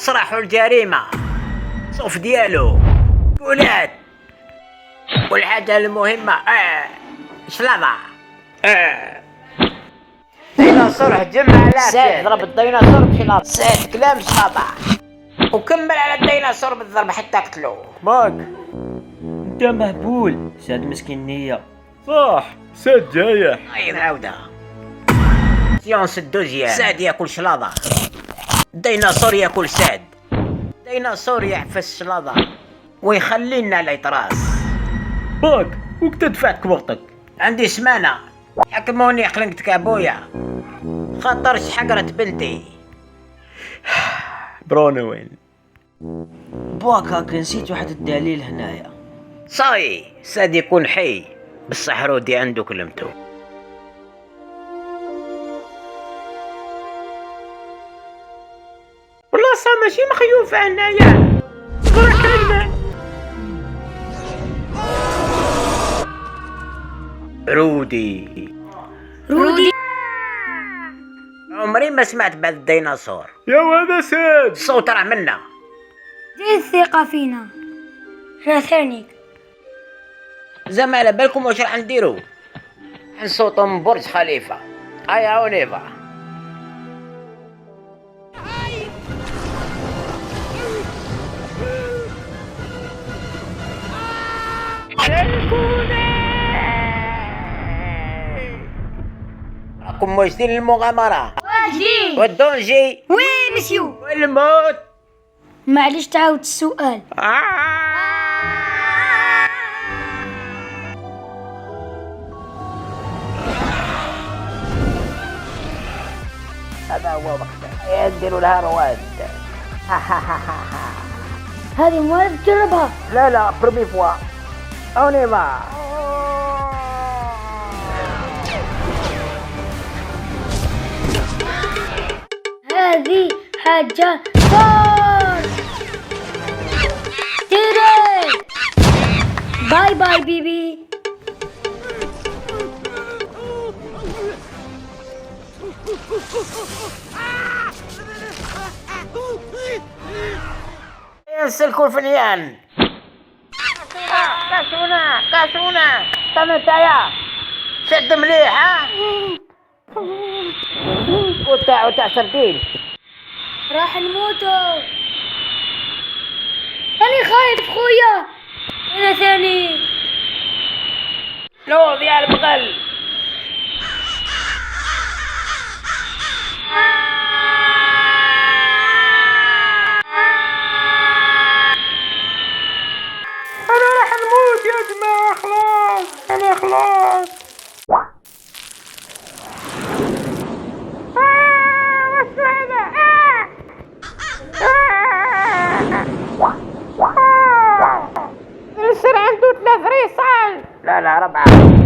صراحوا الجريمة صوف ديالو قولات. والحاجة المهمة شلاضة ديناصور هجم على سعد، ضرب الديناصور بشلاضة. سعد كلام شلاضة وكمل على الديناصور بالضرب حتى قتلو. ماك انت مهبول. سعد مسكين نية. صح، سعد جايح. طيب نعاودها. سيونس الدوزيام. سعد ياكل شلاضة، الديناصور ياكل سعد، الديناصور يعفس شلاضة ويخلينا على يطراس. ماك وقت دفعتك وقتك؟ عندي سمانة حكموني خلقتك ابويا خاطر حقرت بنتي. برونو وين؟ بواك هاك نسيت واحد الدليل هنايا. صاي ساد يكون حي بصح رودي عنده كلمته. والله صار ماشي مخيوف هنايا غير كلمة. رودي عمري ما سمعت بعد الديناصور. يا هذا سعد. الصوت راه منا. زي الثقة فينا ثانيك. زعما على بالكم واش راح نديرو؟ نصوتو من برج خليفة. هيا اونيفا. راكم واجدين للمغامرة؟ واجدين. والدونجي وي مسيو. والموت. معليش تعاود السؤال. هذا هو وقته يديروا لها رواد. هذه ما تجربها. لا برومي فوا اونيفا. هذه حاجة صار. تيري باي باي بيبي. ينسلكوا الفنيان. كاسونا استنى نتايا شد مليح. ها وتاع سردين راح نموتوا. أنا خايف خويا. أنا ثاني. لوض يا البغل. انا راح نموت يا جماعة. خلاص انا خلاص. وش هذا؟ السر عنده 3 ريصال. لا 4.